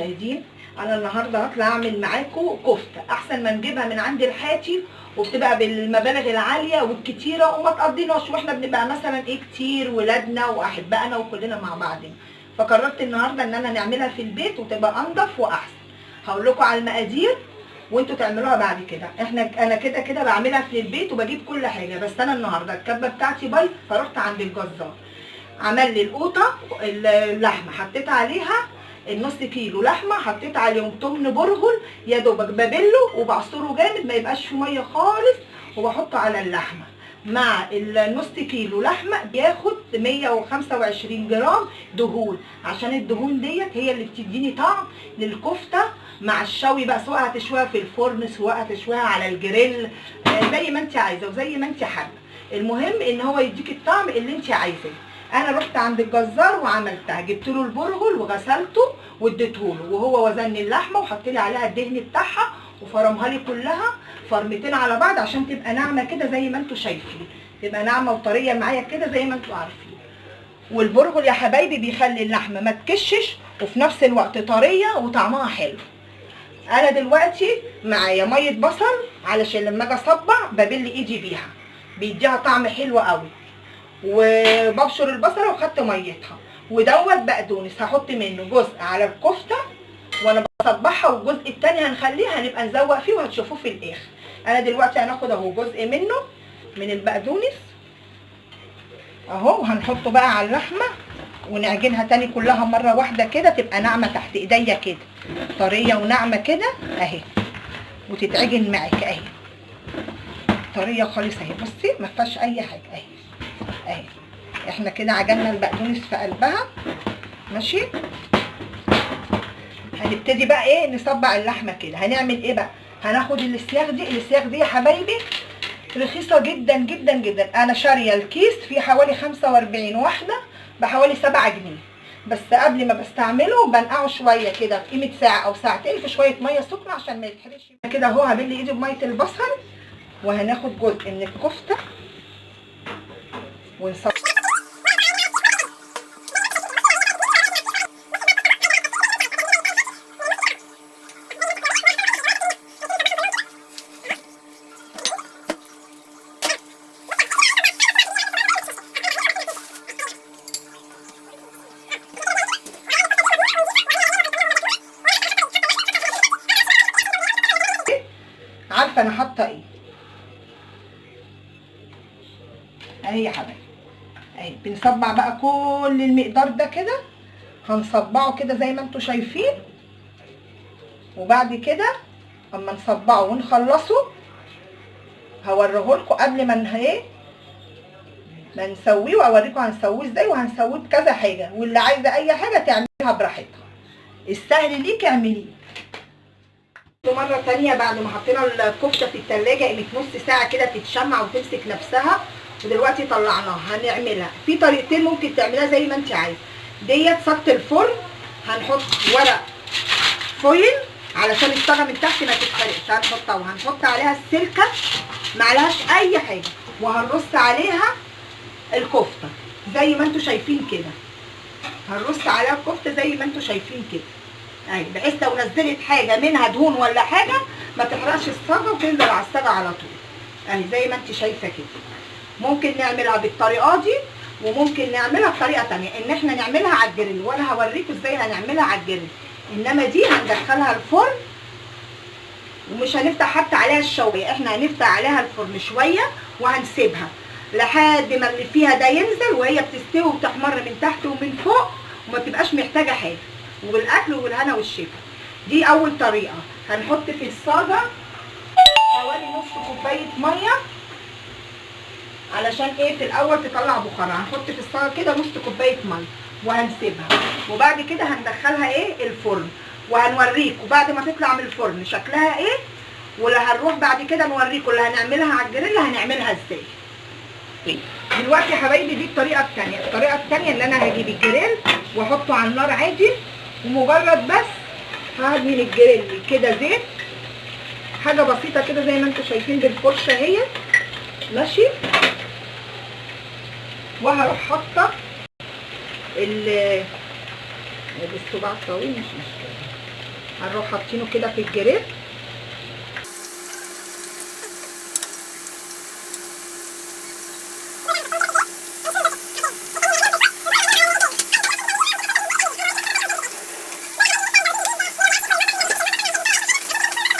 المشاهدين، انا النهارده هطلع اعمل معاكم كفته احسن ما نجيبها من عند الحاتي وبتبقى بالمبالغ العاليه والكتيره وما تقضيناش، واحنا بنبقى مثلا كتير ولادنا واحبائنا وكلنا مع بعضنا. فقررت النهارده ان انا نعملها في البيت وتبقى انضف واحسن. هقول لكم على المقادير وانتوا تعملوها بعد كده. انا كده بعملها في البيت وبجيب كل حاجه، بس انا النهارده الكبه بتاعتي بايظه فرحت عند الجزار عمل لي القوطه اللحمه، حطيت عليها النص كيلو لحمه، حطيت عليهم تمن برغل يا دوبك ببله وبعصره جامد ما يبقاش فيه ميه خالص وبحطه على اللحمه. مع النص كيلو لحمه بياخد 125 جرام دهون، عشان الدهون ديت هي اللي بتديني طعم للكفته مع الشوي بقى، سواء هتشويها في الفرن سواء هتشويها على الجريل، زي ما انت عايزه وزي ما انت حابه. المهم ان هو يديك الطعم اللي انت عايزاه. انا رحت عند الجزار وعملتها، جبت له البرغل وغسلته واديته له، وهو وزن اللحمه وحط لي عليها الدهن بتاعها وفرمها لي كلها فرمتين على بعض عشان تبقى ناعمه كده زي ما انتم شايفين، تبقى ناعمه وطريه معايا كده زي ما انتم عارفين. والبرغل يا حبايبي بيخلي اللحمه ما تكشش وفي نفس الوقت طريه وطعمها حلو. انا دلوقتي معايا ميه بصل علشان لما اجي اصبع ببل ايدي بيها، بيديها طعم حلو قوي. وببشر البصله وخدت ميتها، ودوت بقدونس هحط منه جزء على الكفته وانا بصبعها، والجزء التاني هنخليه هنبقى نزوق فيه وهتشوفوه في الاخر. انا دلوقتي هناخد اهو جزء منه من البقدونس اهو، وهنحطه بقى على اللحمه ونعجنها تاني كلها مره واحده كده تبقى ناعمه تحت ايديا كده، طريه وناعمه كده اهي، وتتعجن معاك اهي طريه خالص اهي. بصي ما فيهاش اي حاجه اهي اهي. احنا كده عجننا البقدونس في قلبها ماشي. هنبتدي بقى نصبع اللحمه كده. هنعمل ايه بقى؟ هناخد السياخ دي يا حبايبي رخيصه جدا جدا جدا. انا شاريه الكيس فيه حوالي 45 واحده بحوالي 7 جنيه، بس قبل ما بستعمله بنقعه شويه كده قيمه ساعه او ساعتين في شويه ميه سخنه عشان ما يتحرقش كده. اهو هبل ايدي بميه البصل، وهناخد جزء من الكفته ونصبع. عارفه انا حاطه ايه اهي يا حبايبي اهي. بنصبع بقى كل المقدار ده كده، هنصبعه كده زي ما انتم شايفين. وبعد كده اما نصبعه ونخلصه هوريهولكم قبل ما ما نسويه، واوريكم هنسويه ازاي، وهنسويه بكذا حاجه، واللي عايزه اي حاجه تعملها براحتها، السهل ليكي اعمليه. مرة تانية بعد ما حطينا الكفتة في التلاجة قيمة نص ساعة كده تتشمع وتمسك نفسها، ودلوقتي طلعناها. هنعملها في طريقتين ممكن تعملها زي ما انت عايزة. ديت صاجة الفرن، هنحط ورق فويل علشان الصاجة من تحت ما تتحرقش، هنحطها وهنحط عليها السلكة معلهاش أي حاجة، وهنرص عليها الكفتة زي ما انتوا شايفين كده. هنرص عليها الكفتة زي ما انتوا شايفين كده اهي، بحيث لو نزلت حاجه منها دهون ولا حاجه ما تحرقش الصاجه وتنزل على الصاجه على طول اهي زي ما انت شايفه كده. ممكن نعملها بالطريقه دي وممكن نعملها بطريقه ثانيه، ان احنا نعملها على الجريل، وانا هوريكم ازاي هنعملها على الجريل. انما دي هندخلها الفرن ومش هنفتح حتى عليها الشوايه، احنا هنفتح عليها الفرن شويه وهنسيبها لحد ما اللي فيها ده ينزل وهي بتستوي وتحمر من تحت ومن فوق وما تبقاش محتاجه حاجه، وبالاكل والهنا والشفا. دي اول طريقه. هنحط في الصاجه حوالي نص كوبايه ميه علشان في الاول تطلع بخارها. هنحط في الصاجه كده نص كوبايه ميه وهنسيبها، وبعد كده هندخلها الفرن، وهنوريكم بعد ما تطلع من الفرن شكلها ولا هنروح بعد كده نوريكم اللي هنعملها على الجريل هنعملها ازاي. دلوقتي يا حبايبي دي الطريقه الثانيه. الطريقه الثانيه ان انا هجيب الجريل واحطه على النار عادي، ومجرد بس هدهن الجريل كده زيت، حاجه بسيطه كده زي ما انتم شايفين بالفرشه اهي ماشي. وهروح حاطه بالصباع الطويل مش مشكله هنروح حاطينه كده في الجريل.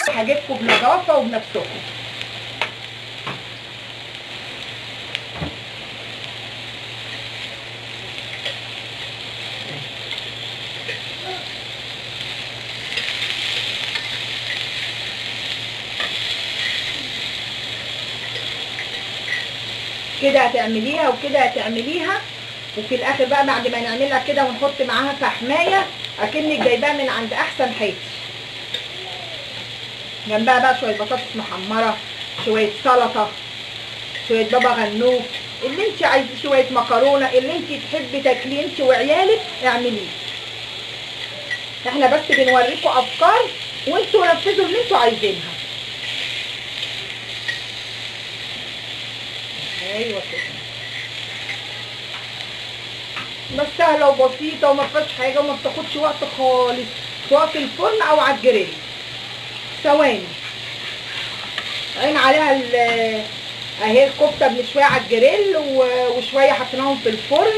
هجيبكم بنظافه وبنفسكم. كده هتعمليها وكده هتعمليها، وفي الاخر بقى بعد ما نعملها كده ونحط معاها فحمايه اكنك جايباها من عند احسن حته. جنبها بقى شويه بطاطس محمره، شويه سلطه، شويه بابا غنوج، اللي انت عايزه، شويه مكرونه، اللي انت تحبي تاكليه انت وعيالك اعمليه. احنا بس بنوريكم افكار وانتوا نفذوا اللي انتوا عايزينها. ايوه كده، بس سهله وبسيطه وما فيهاش حاجه وما بتاخدش وقت خالص، سواء في الفرن او على الجريل. ثواني عين عليها اهي الكفته بنشويها على الجريل وشويه حطيناهم في الفرن،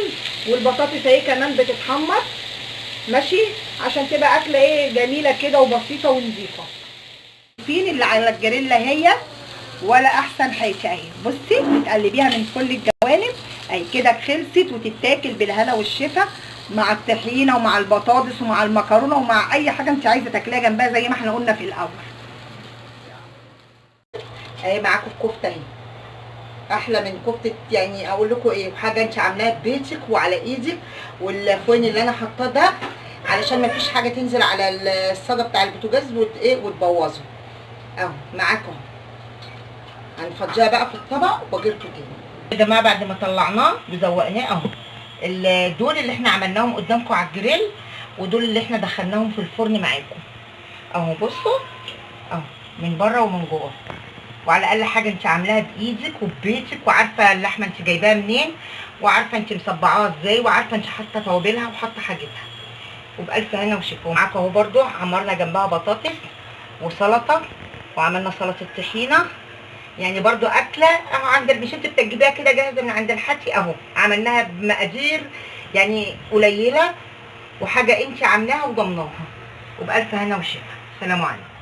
والبطاطس اهي كمان بتتحمر ماشي، عشان تبقى اكله ايه جميله كده وبسيطه ونظيفه. فين اللي على الجريل هي ولا احسن حاجه اهي. بصي بتقلبيها من كل الجوانب اهي كده، خلصت وتتاكل بالهنا والشفا مع الطحينه ومع البطاطس ومع المكرونه ومع اي حاجه انت عايزه تاكليها جنبها زي ما احنا قلنا في الاول. اهي معاكم الكفته اهي، احلى من كفته يعني اقول لكم ايه، حاجه انت عاملاها ببيتك وعلى ايدك. والفوين اللي انا حاطاه ده علشان ما فيش حاجه تنزل على الصاجه بتاع البوتاجاز وتبوظه. اهو معاكم، هنفضيها بقى في الطبق وبجيلكوا تاني. يا جماعه بعد ما طلعناه وزوقناه اهو، دول اللي احنا عملناهم قدامكم على الجريل، ودول اللي احنا دخلناهم في الفرن معاكم اهو. بصوا اهو من بره ومن جوه، وعلى الاقل حاجه انت عاملاها بايدك وببيتك، وعارفه اللحمه انت جايباها منين، وعارفه انت مصبعاها ازاي، وعارفه انت حاطه توابلها وحاطه حاجتها، وبالف هنا وشفا. ومعاكم اهو برده عمرنا جنبها بطاطس وسلطه، وعملنا سلطه طحينه، يعني برضو اكله اهو عند مش انت بتجيبيها كده جاهزه من عند الحاتي، اهو عملناها بمقادير يعني قليله، وحاجه انت عاملاها وضمناها، وبالف هنا وشفا. سلام عليكم.